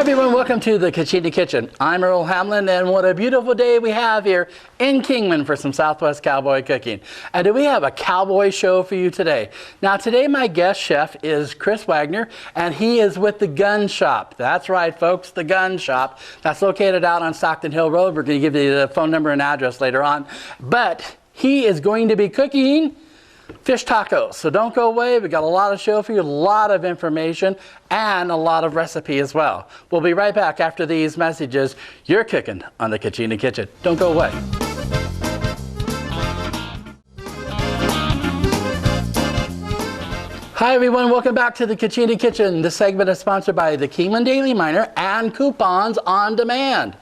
everyone, welcome to the Kachina Kitchen. I'm Earl Hamlin, and what a beautiful day we have here in Kingman for some Southwest cowboy cooking. And do we have a cowboy show for you today? Now today my guest chef is Chris Wagner, and he is with the Gun Shop. That's right folks, the Gun Shop. That's located out on Stockton Hill Road. We're going to give you the phone number and address later on. But he is going to be cooking fish tacos. So don't go away. We got a lot of show for you, a lot of information, and a lot of recipe as well. We'll be right back after these messages. You're cooking on the Kachina Kitchen. Don't go away. Hi everyone, welcome back to the Kachina Kitchen. This segment is sponsored by the Kingman Daily Miner and Coupons on Demand.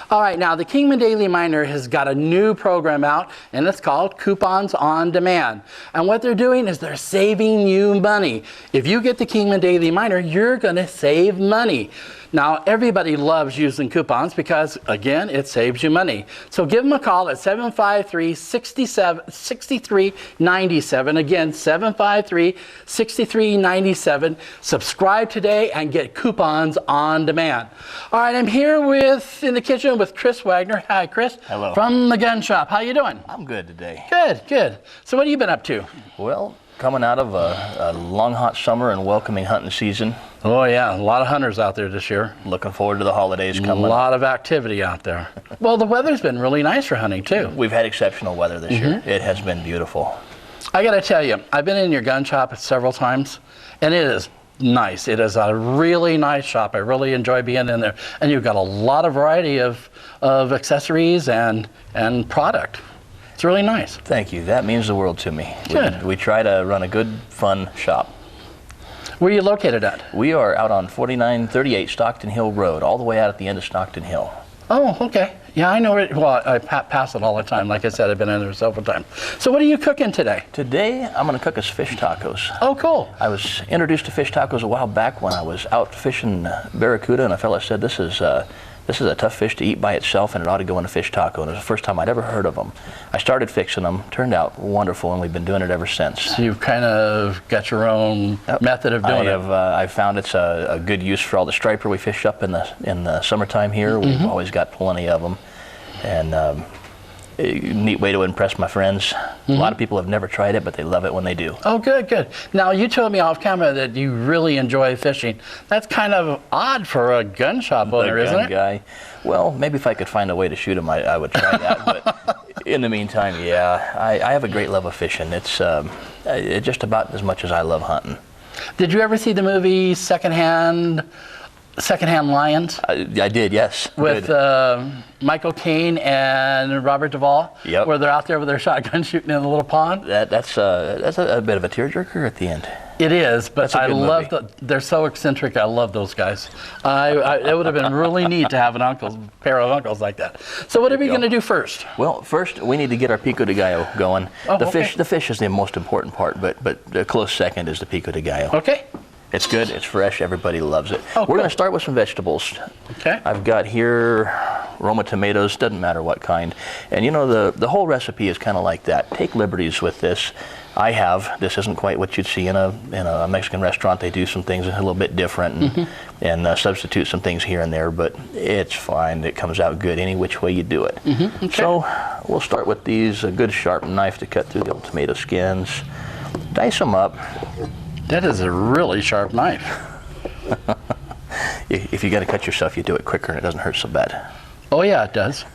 All right, now the Kingman Daily Miner has got a new program out, and it's called Coupons on Demand. And what they're doing is they're saving you money. If you get the Kingman Daily Miner, you're gonna save money. Now, everybody loves using coupons because, again, it saves you money. So give them a call at 753-6397. Again, 753-6397. Subscribe today and get coupons on demand. All right, I'm here in the kitchen with Chris Wagner. Hi, Chris. Hello. From the Gun Shop. How you doing? I'm good today. Good, good. So what have you been up to? Well, coming out of a long, hot summer and welcoming hunting season. Oh yeah, a lot of hunters out there this year. Looking forward to the holidays coming. A lot of activity out there. Well, the weather's been really nice for hunting too. We've had exceptional weather this year. It has been beautiful. I gotta tell you, I've been in your gun shop several times, and it is nice. It is a really nice shop. I really enjoy being in there. And you've got a lot of variety of accessories and product. It's really nice. Thank you. That means the world to me. Good. We try to run a good, fun shop. Where are you located at? We are out on 4938 Stockton Hill Road, all the way out at the end of Stockton Hill. Oh, okay. Yeah, I know it. Well, I pass it all the time. Like I said, I've been in there several times. So what are you cooking today? Today, I'm going to cook us fish tacos. Oh, cool. I was introduced to fish tacos a while back when I was out fishing barracuda, and a fella said, this is a tough fish to eat by itself, and it ought to go in a fish taco. And it was the first time I'd ever heard of them. I started fixing them, turned out wonderful, and we've been doing it ever since. So you've kind of got your own method of doing it. I've found it's a good use for all the striper we fish up in the summertime here. We've always got plenty of them, and a neat way to impress my friends. A lot of people have never tried it, but they love it when they do. Oh, good, good. Now, you told me off camera that you really enjoy fishing. That's kind of odd for a gun shop owner, isn't it? Guy. Well, maybe if I could find a way to shoot him, I would try that. But in the meantime, yeah, I have a great love of fishing. It's just about as much as I love hunting. Did you ever see the movie Secondhand Lions? I did, yes. With Michael Caine and Robert Duvall, yep. Where they're out there with their shotgun shooting in the little pond. That's a bit of a tearjerker at the end. It is, but I love they're so eccentric. I love those guys. It would have been really neat to have pair of uncles like that. So what are we going to do first? Well, first we need to get our pico de gallo going. Oh, the fish is the most important part, but a close second is the pico de gallo. Okay. It's good, it's fresh, everybody loves it. Oh, We're going to start with some vegetables. Okay. I've got here Roma tomatoes, doesn't matter what kind. And you know, the whole recipe is kind of like that. Take liberties with this. This isn't quite what you'd see in a Mexican restaurant. They do some things a little bit different and substitute some things here and there, but it's fine. It comes out good any which way you do it. Okay. So we'll start with these, a good sharp knife to cut through the old tomato skins. Dice them up. That is a really sharp knife. If you got to cut yourself, you do it quicker and it doesn't hurt so bad. Oh yeah, it does.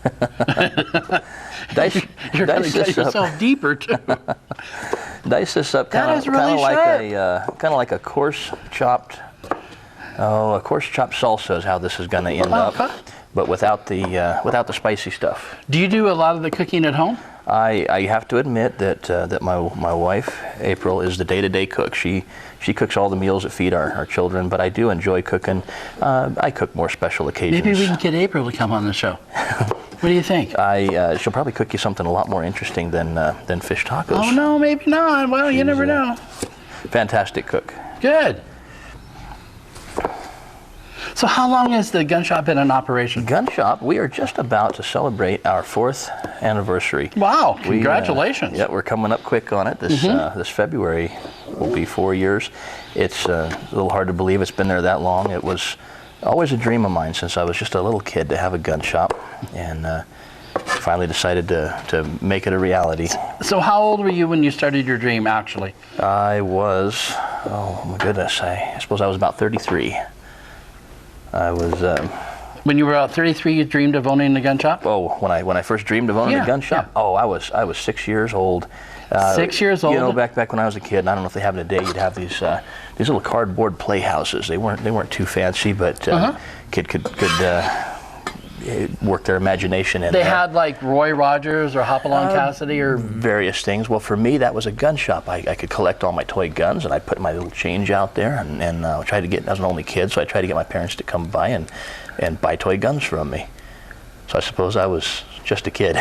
You're going to cut yourself deeper too. Dice this up kind of like a coarse chopped salsa is how this is going to end up, but without the spicy stuff. Do you do a lot of the cooking at home? I have to admit that my wife April is the day-to-day cook. She cooks all the meals that feed our children, but I do enjoy cooking. I cook more special occasions. Maybe we can get April to come on the show. What do you think? She'll probably cook you something a lot more interesting than fish tacos. Oh no, maybe not. Well, you never know. Fantastic cook. Good. So how long has the gun shop been in operation? Gun shop, we are just about to celebrate our 4th anniversary. Wow, congratulations. Yeah, we're coming up quick on it. This February will be 4 years. It's a little hard to believe it's been there that long. It was Always a dream of mine since I was just a little kid to have a gun shop, and finally decided to make it a reality. So how old were you when you started your dream, actually? I was, oh my goodness, I suppose I was about 33. I was... When you were about 33, you dreamed of owning a gun shop? Oh, when I first dreamed of owning a gun shop? Yeah. Oh, I was 6 years old. 6 years old? You know, back when I was a kid, and I don't know if they have it today, you'd have these little cardboard playhouses. They weren't too fancy, but kid could work their imagination in They there. had like Roy Rogers or Hopalong Cassidy or... Various things. Well, for me, that was a gun shop. I could collect all my toy guns, and I'd put my little change out there, and try to get, I was an only kid, so I tried to get my parents to come by and buy toy guns from me. So I suppose I was just a kid.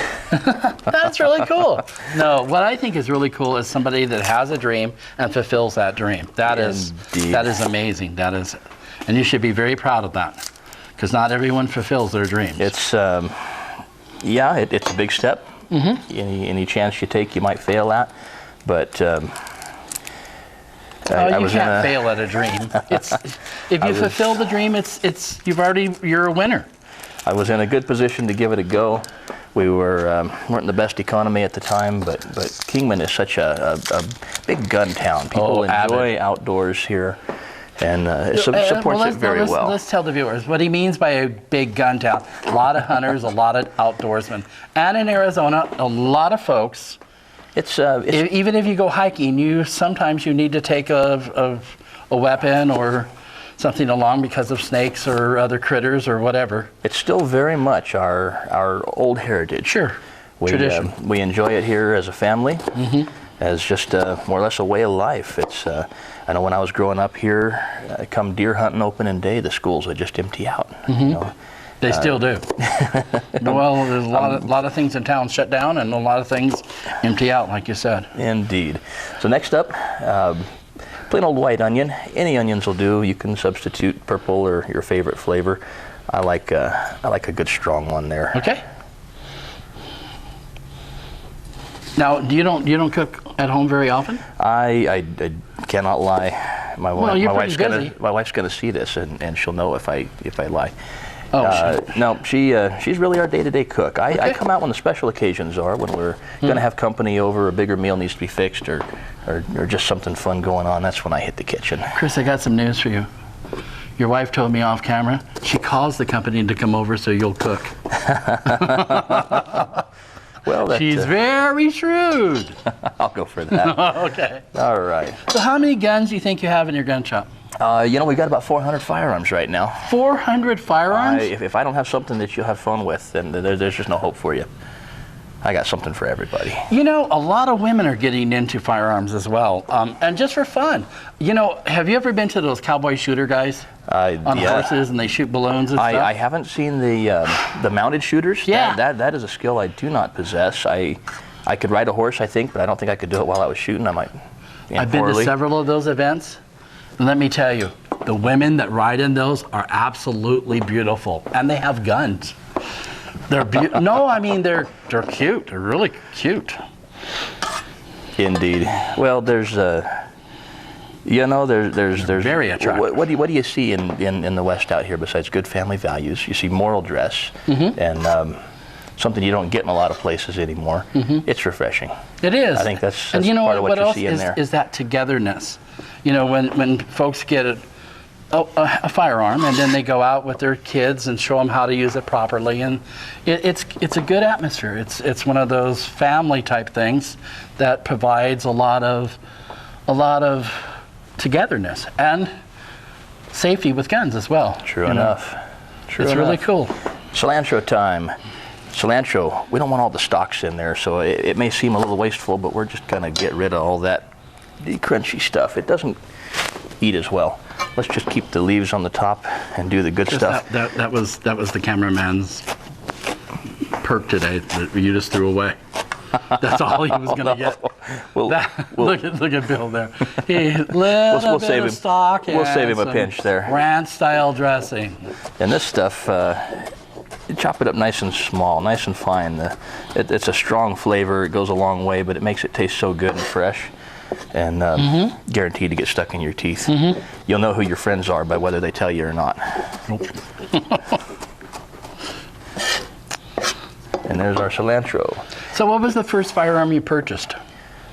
That's really cool. No, what I think is really cool is somebody that has a dream and fulfills that dream. That is amazing. That is, and you should be very proud of that, because not everyone fulfills their dreams. It's yeah, it's a big step. Any chance you take, you might fail at, but you can't fail at a dream. It's if you fulfill the dream, you're a winner. I was in a good position to give it a go. We weren't in the best economy at the time, but Kingman is such a big gun town. People enjoy outdoors here, and supports it very well. Let's tell the viewers what he means by a big gun town. A lot of hunters, a lot of outdoorsmen, and in Arizona, a lot of folks. Even if you go hiking, sometimes you need to take a weapon or something along because of snakes or other critters or whatever. It's still very much our old heritage. Sure. Tradition. We enjoy it here as a family, as just more or less a way of life. It's I know when I was growing up here, come deer hunting opening day, the schools would just empty out. You know? They still do. Well, there's a lot of things in town shut down, and a lot of things empty out, like you said. Indeed. So next up, plain old white onion. Any onions will do. You can substitute purple or your favorite flavor. I like a good strong one there. Okay. Now, you don't cook at home very often? I cannot lie. My wife's gonna see this, and she'll know if I lie. Oh, no, she's really our day-to-day cook. I come out when the special occasions are, when we're going to have company over, a bigger meal needs to be fixed, or just something fun going on. That's when I hit the kitchen. Chris, I got some news for you. Your wife told me off camera she calls the company to come over so you'll cook. Well, she's very shrewd. I'll go for that. Okay. All right. So how many guns do you think you have in your gun shop? You know, we've got about 400 firearms right now. 400 firearms? If I don't have something that you'll have fun with, then there's just no hope for you. I got something for everybody. You know, a lot of women are getting into firearms as well, and just for fun. You know, have you ever been to those cowboy shooter guys on horses, and they shoot balloons and stuff? I haven't seen the mounted shooters. Yeah. That is a skill I do not possess. I could ride a horse, I think, but I don't think I could do it while I was shooting. I might. I've been to several of those events. And let me tell you, the women that ride in those are absolutely beautiful, and they have guns. They're no, I mean they're cute. They're really cute. Indeed. Well, there's very attractive. What do you see in the West out here besides good family values? You see moral dress and something you don't get in a lot of places anymore. It's refreshing. It is. I think that's and you know part of what you else see in there. Is that togetherness. You know, when folks get a firearm and then they go out with their kids and show them how to use it properly, and it's a good atmosphere. It's one of those family type things that provides a lot of togetherness and safety with guns as well. True enough. True enough. Really cool. Cilantro time. Cilantro, we don't want all the stalks in there, so it may seem a little wasteful, but we're just going to get rid of all that crunchy stuff. It doesn't eat as well. Let's just keep the leaves on the top and do the good stuff. That was the cameraman's perk today that you just threw away. That's all he was going to get. Look at Bill there. We'll save him. Stock. We'll save him a pinch there. Ranch style dressing. And this stuff, you chop it up nice and small, nice and fine. It's a strong flavor. It goes a long way, but it makes it taste so good and fresh. and guaranteed to get stuck in your teeth. You'll know who your friends are by whether they tell you or not. Nope. And there's our cilantro. So what was the first firearm you purchased?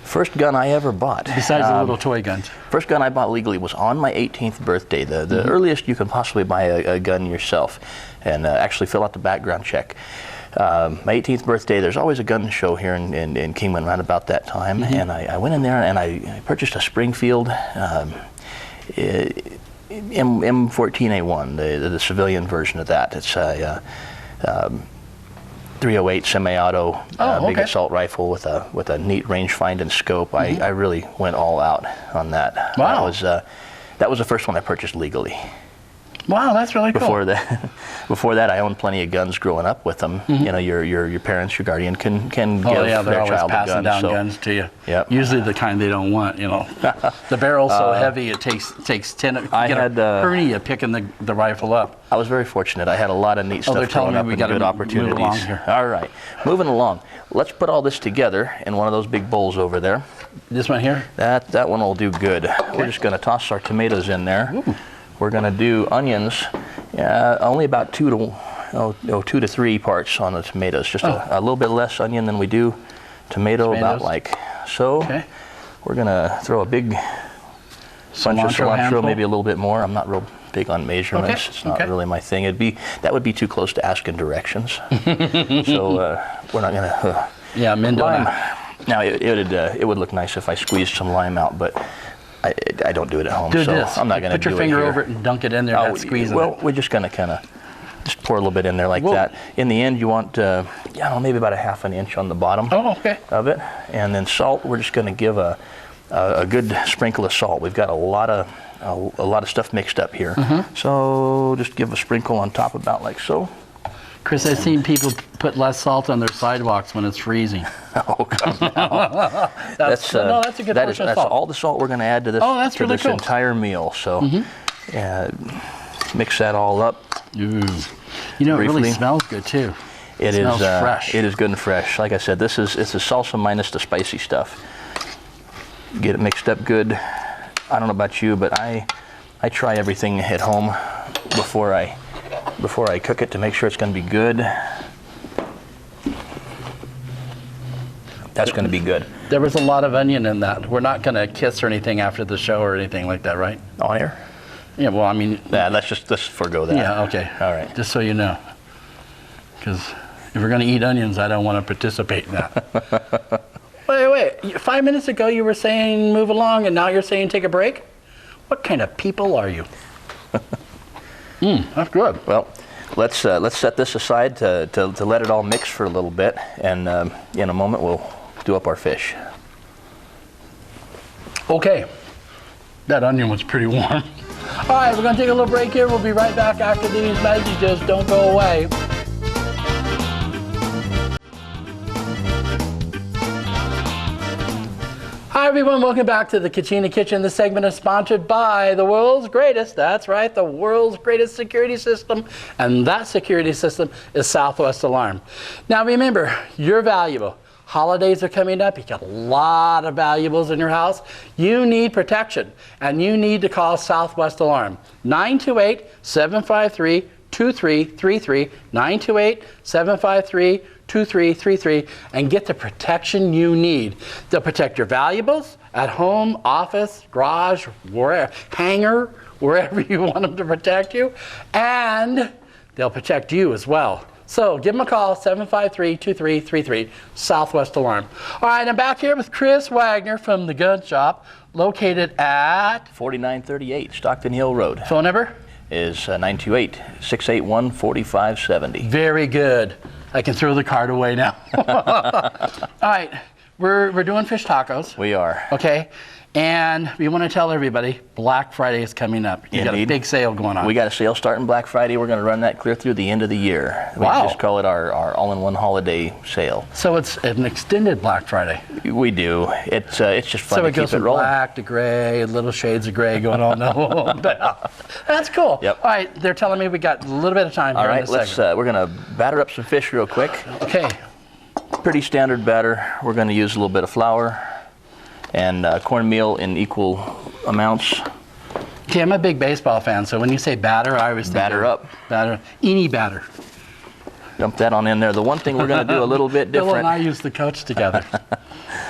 First gun I ever bought. Besides the little toy guns. First gun I bought legally was on my 18th birthday, the earliest you can possibly buy a gun yourself, and actually fill out the background check. My 18th birthday, there's always a gun show here in Kingman around about that time, and I went in there and I purchased a Springfield M14A1, the civilian version of that. It's a 308 semi-auto big assault rifle with a neat range-finding scope. I really went all out on that. Wow. That was the first one I purchased legally. Wow, that's really cool. Before that, I owned plenty of guns growing up with them. You know, your parents, your guardian can give they're their always child a passing gun. down So, guns to you. Yep. Usually the kind they don't want, you know. The barrel's so heavy it takes 10 a hernia picking the rifle up. I was very fortunate. I had a lot of neat stuff they're telling growing me up we and gotta good move opportunities. along here. All right, moving along. Let's put all this together in one of those big bowls over there. This one here? That one will do good. Okay. We're just going to toss our tomatoes in there. Ooh. We're going to do onions, only about 2 to 3 parts on the tomatoes. Just a little bit less onion than we do tomato, about like so. Okay. We're going to throw a big bunch of cilantro, handful. maybe a little bit more. I'm not real big on measurements. It's not really my thing. That would be too close to asking directions. So we're not going to. Yeah, men don't. Now it would look nice if I squeezed some lime out, but I don't do it at home, Do so this. I'm not going to do it. Put your finger here. over it and dunk it in there. That's squeezing. Well, we're just going to kind of just pour a little bit in there like that. In the end, you want maybe about a ½ an inch on the bottom of it, and then salt. We're just going to give a good sprinkle of salt. We've got a lot of stuff mixed up here, so just give a sprinkle on top, about like so. Chris, I've seen people put less salt on their sidewalks when it's freezing. Oh, come now. That's a good portion of salt. That's all the salt we're going to add to this, cool. entire meal. So mix that all up. Ooh. You know, it really smells good too. It smells fresh. It is good and fresh. Like I said, it's a salsa minus the spicy stuff. Get it mixed up good. I don't know about you, but I try everything at home before I cook it to make sure it's going to be good. That's going to be good. There was a lot of onion in that. We're not going to kiss or anything after the show or anything like that, right? On air? Yeah, well, I mean... let's forgo that. Yeah, okay. All right. Just so you know. Because if we're going to eat onions, I don't want to participate in that. Wait. 5 minutes ago you were saying move along, and now you're saying take a break? What kind of people are you? That's good. Well, let's set this aside to let it all mix for a little bit, and in a moment we'll do up our fish. Okay. That onion was pretty warm. All right, we're going to take a little break here. We'll be right back after these messages. Don't go away. Hi everyone, welcome back to the Kachina Kitchen. This segment is sponsored by the world's greatest, that's right, the world's greatest security system, and that security system is Southwest Alarm. Now remember, you're valuable. Holidays are coming up, you got a lot of valuables in your house. You need protection, and you need to call Southwest Alarm. 928-753-2333, 928-753-2333, and get the protection you need. They'll protect your valuables at home, office, garage, wherever, hangar, wherever you want them to protect you, and they'll protect you as well. So give them a call, 753-2333, Southwest Alarm. All right, I'm back here with Chris Wagner from the gun shop, located at 4938 Stockton Hill Road. Phone number is 928-681-4570. Very good. I can throw the card away now. All right, we're doing fish tacos. We are. Okay, and we want to tell everybody Black Friday is coming up. You got a big sale going on. We got a sale starting Black Friday. We're going to run that clear through the end of the year. Wow. We just call it our all-in-one holiday sale. So it's an extended Black Friday. We do. It's just fun so to it goes keep it from rolling. black to gray, little shades of gray going on. That's cool. Yep. All right, they're telling me we got a little bit of time here. All right, we're going to batter up some fish real quick. Okay. Pretty standard batter. We're going to use a little bit of flour, and cornmeal in equal amounts. Okay, I'm a big baseball fan, so when you say batter, I always think Batter up. Batter. Eeny batter. Dump that on in there. The one thing we're going to do a little bit Bill and I different. used to coach together.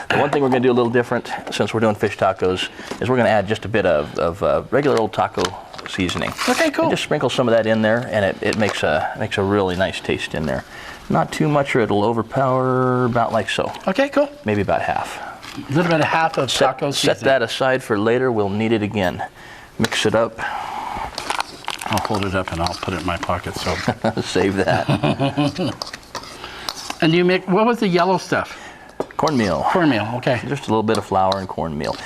The one thing we're going to do a little different since we're doing fish tacos is we're going to add just a bit of regular old taco seasoning. Okay, cool. And just sprinkle some of that in there, and it makes a really nice taste in there. Not too much, or it'll overpower. About like so. Okay, cool. Maybe about half. A little bit of half of taco seasoning. Set that aside for later. We'll need it again. Mix it up. I'll hold it up and I'll put it in my pocket. So Save that. And you make, what was the yellow stuff? Cornmeal. Cornmeal. Okay. Just a little bit of flour and cornmeal.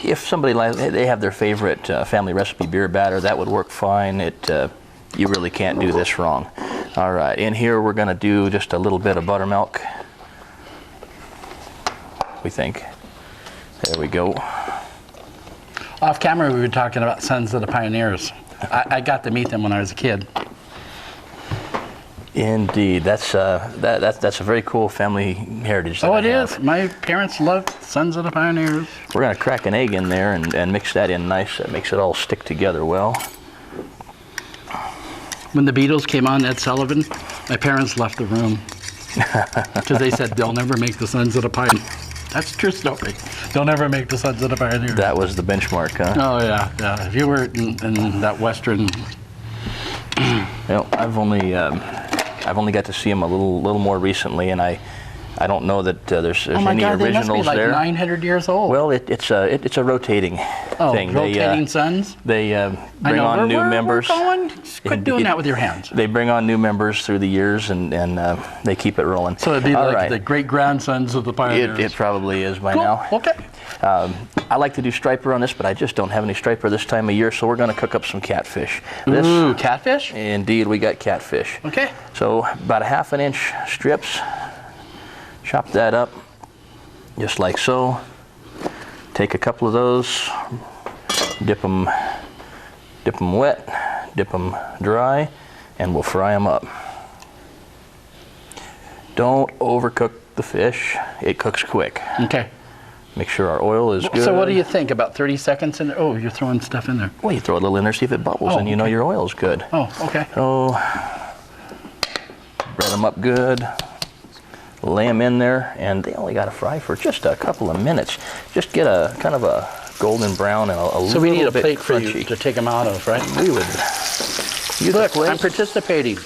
If somebody they have their favorite family recipe beer batter, that would work fine. You really can't do this wrong. All right, in here we're going to do just a little bit of buttermilk. We think. There we go. Off camera, we were talking about Sons of the Pioneers. I got to meet them when I was a kid. Indeed, that's a very cool family heritage. That Oh, I it have. is. My parents loved Sons of the Pioneers. We're going to crack an egg in there and mix that in nice. It makes it all stick together well. When the Beatles came on, Ed Sullivan, my parents left the room because they said they'll never make the Sons of the Pioneers. That's a true story. They'll never make the Sons of the Pioneers. That was the benchmark, huh? Oh yeah, yeah. If you were in that Western, Well, I've only got to see them a little more recently, and I don't know that there's oh my any God, they must originals be like there. 900 years old. Well, it's a rotating thing. Rotating Sons. They I bring know, on new members. We're going. Quit doing Indeed. that with your hands. They bring on new members through the years, and they keep it rolling. So it'd be All like right. the great grandsons of the Pioneers. It probably is by cool. now. Okay. I like to do striper on this, but I just don't have any striper this time of year, so we're going to cook up some catfish. Ooh, catfish? Indeed, we got catfish. Okay. So about 1/2 inch strips. Chop that up, just like so. Take a couple of those, dip them wet, dip them dry, and we'll fry them up. Don't overcook the fish. It cooks quick. Okay. Make sure our oil is good. So what do you think? About 30 seconds in there? Oh, you're throwing stuff in there. Well, you throw a little in there, see if it bubbles, Oh, and you know okay. your oil's good. Oh, okay. So, bread them up good. Lay them in there, and they only got to fry for just a couple of minutes. Just get a kind of a golden brown and a little bit crunchy. So we need a plate for you to take them out of, right? We would use Look, a plate, I'm participating.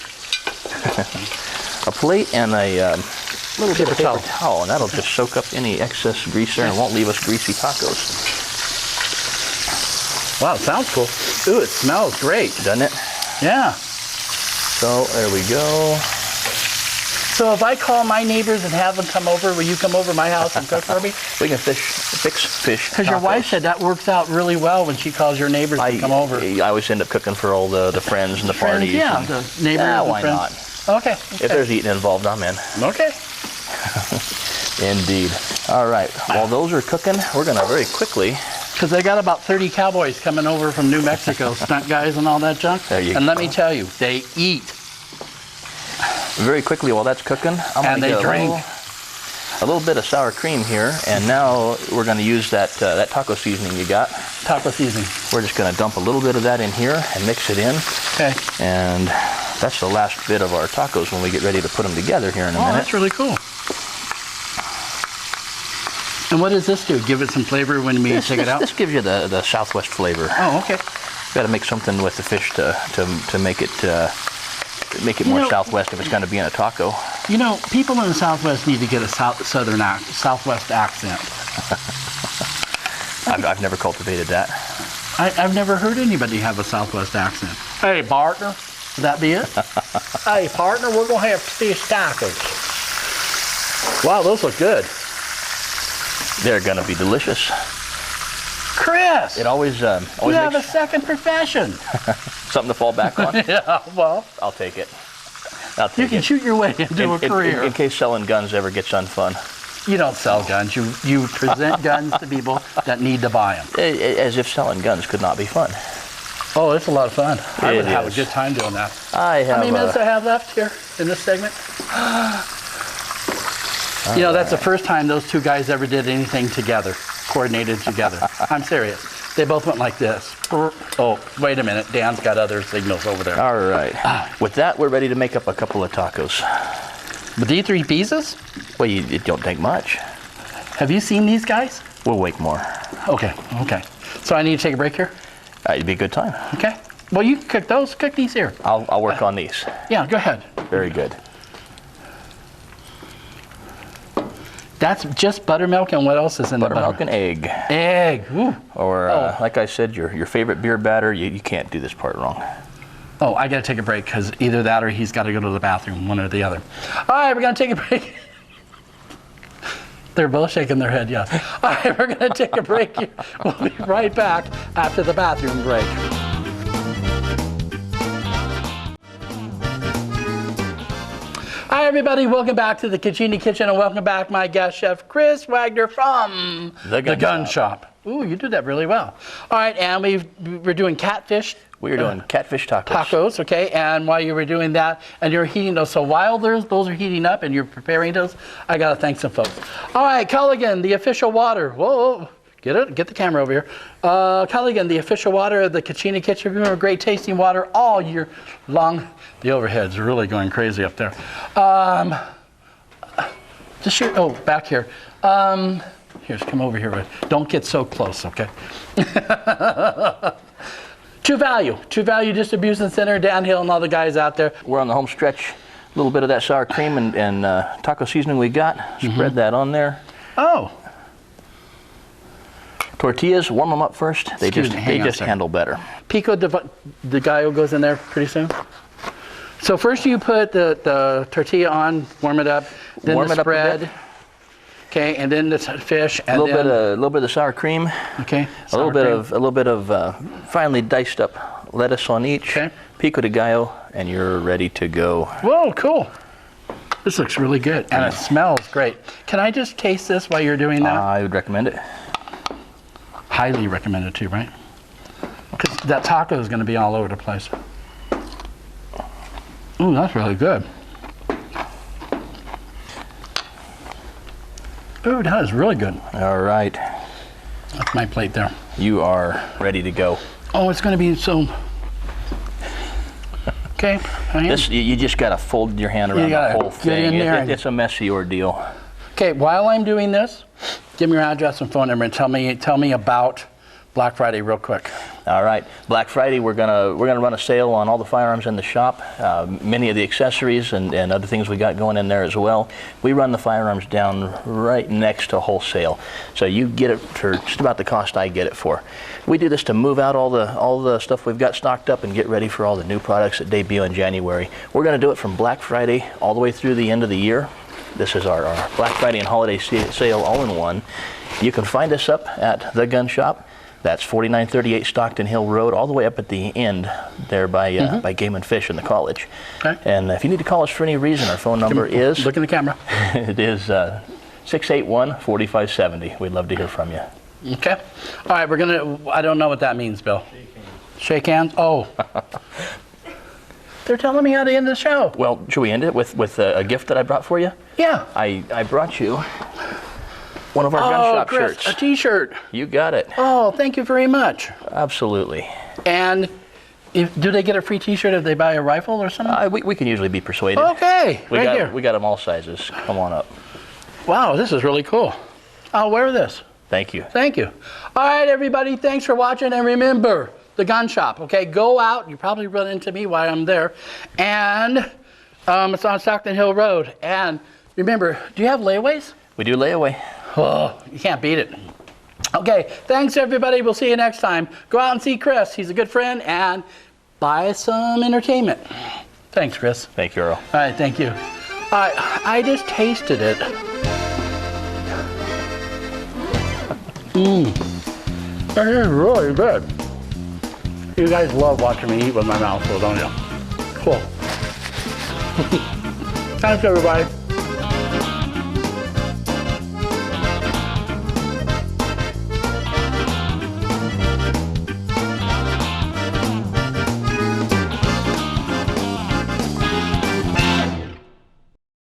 a plate and a little bit of Paper paper towel, and that'll just soak up any excess grease there and won't leave us greasy tacos. Wow, it sounds cool. Ooh, it smells great. Doesn't it? Yeah. So there we go. So if I call my neighbors and have them come over, will you come over to my house and cook for me? We can fix fish. Because your wife said that works out really well when she calls your neighbors to come over. I always end up cooking for all the friends and the parties. Yeah, and- the neighbors and why friends. not? Okay. If there's eating involved, I'm in. Okay. Indeed. All right. While those are cooking, we're going to very quickly. Because they got about 30 cowboys coming over from New Mexico, stunt guys and all that junk. There you and let go. me tell you, they eat. Very quickly, while that's cooking, I'm going And to they get drink. a little bit of sour cream here, and now we're going to use that taco seasoning you got. Taco seasoning. We're just going to dump a little bit of that in here and mix it in, Okay. and that's the last bit of our tacos when we get ready to put them together here in a Oh, minute. that's really cool. And what does this do? Give it some flavor when we take it out? This gives you the Southwest flavor. Oh, okay. Got to make something with the fish to make it more Southwest if it's going to be in a taco. You know, people in the Southwest need to get a Southwest accent. I've never cultivated that. I've never heard anybody have a Southwest accent. Hey, partner. Would that be it? Hey, partner, we're going to have fish tacos. Wow, those look good. They're going to be delicious. Chris, It always you have a makes second profession. something to fall back on. Yeah, well, I'll take it. I'll you take can it. shoot your way into a career. In case selling guns ever gets unfun. You don't sell guns. You present guns to people that need to buy them. As if selling guns could not be fun. Oh, it's a lot of fun. I would It have a is. good time doing that. I have. How many minutes do I have left here in this segment? You know, that's the first time those two guys ever did anything together, coordinated together. I'm serious. They both went like this. Oh, wait a minute. Dan's got other signals over there. All right. With that, we're ready to make up a couple of tacos. With the 3 pieces? Well, it don't take much. Have you seen these guys? We'll wait more. Okay. So I need to take a break here? It'd be a good time. Okay. Well, you can cook those. Cook these here. I'll work on these. Yeah, go ahead. Very good. That's just buttermilk, and what else is in the butter? Buttermilk and egg. Egg. Ooh. Or, like I said, your favorite beer batter. You can't do this part wrong. Oh, I got to take a break because either that or he's got to go to the bathroom, one or the other. All right, we're going to take a break. They're both shaking their head, yes. All right, we're going to take a break here. We'll be right back after the bathroom break. Hi, everybody. Welcome back to the Kachina Kitchen, and welcome back my guest chef, Chris Wagner from The Gun Shop. Ooh, you do that really well. All right, and we're doing catfish. We are doing catfish tacos. Tacos, okay. And while you were doing that, and you're heating those, so while those are heating up and you're preparing those, I got to thank some folks. All right, Culligan, the official water. Whoa. Get the camera over here. Culligan, the official water of the Kachina Kitchen. Remember, great tasting water all year long. The overhead's really going crazy up there. Just shoot, back here. Here's, come over here. Don't get so close, okay? True Value Distribution Center, Downhill, and all the guys out there. We're on the home stretch. A little bit of that sour cream and taco seasoning we got. Spread that on there. Oh. Tortillas, warm them up first. They just handle better. Pico de Gallo goes in there pretty soon. So first you put the tortilla on, warm it up, then the spread. Okay, and then the fish, and a little bit of sour cream. Okay. A little bit of finely diced up lettuce on each. Okay. Pico de Gallo, and you're ready to go. Whoa, cool. This looks really good, and it smells great. Can I just taste this while you're doing that? I would recommend it. Highly recommend it too, right? Because that taco is going to be all over the place. Ooh, that's really good. Ooh, that is really good. All right. That's my plate there. You are ready to go. Oh, it's going to be so... Okay. You just got to fold your hand around the whole thing. It's a messy ordeal. Okay, while I'm doing this, give me your address and phone number and tell me about Black Friday real quick. All right, Black Friday we're gonna run a sale on all the firearms in the shop, many of the accessories and other things we got going in there as well. We run the firearms down right next to wholesale, so you get it for just about the cost I get it for. We do this to move out all the stuff we've got stocked up and get ready for all the new products that debut in January. We're gonna do it from Black Friday all the way through the end of the year. This is our Black Friday and holiday sale all in one. You can find us up at The Gun Shop. That's 4938 Stockton Hill Road, all the way up at the end there by Game and Fish in the college. Okay. And if you need to call us for any reason, our phone number is... Look in the camera. It is 681-4570. We'd love to hear from you. Okay. All right, I don't know what that means, Bill. Shake hands? Oh. They're telling me how to end the show. Well, should we end it with a gift that I brought for you? Yeah. I brought you one of our Gun Shop Chris, shirts. A t-shirt. You got it. Oh, thank you very much. Absolutely. And do they get a free t-shirt if they buy a rifle or something? We can usually be persuaded. Okay, here. We got them all sizes. Come on up. Wow, this is really cool. I'll wear this. Thank you. Thank you. All right, everybody, thanks for watching. And remember, The Gun Shop, okay? Go out. You probably run into me while I'm there. And it's on Stockton Hill Road. And remember, do you have layaways? We do layaway. Oh, you can't beat it. Okay, thanks, everybody. We'll see you next time. Go out and see Chris. He's a good friend. And buy some entertainment. Thanks, Chris. Thank you, Earl. All right, thank you. I just tasted it. That is really good. You guys love watching me eat with my mouth full, don't you? Cool. Thanks, everybody.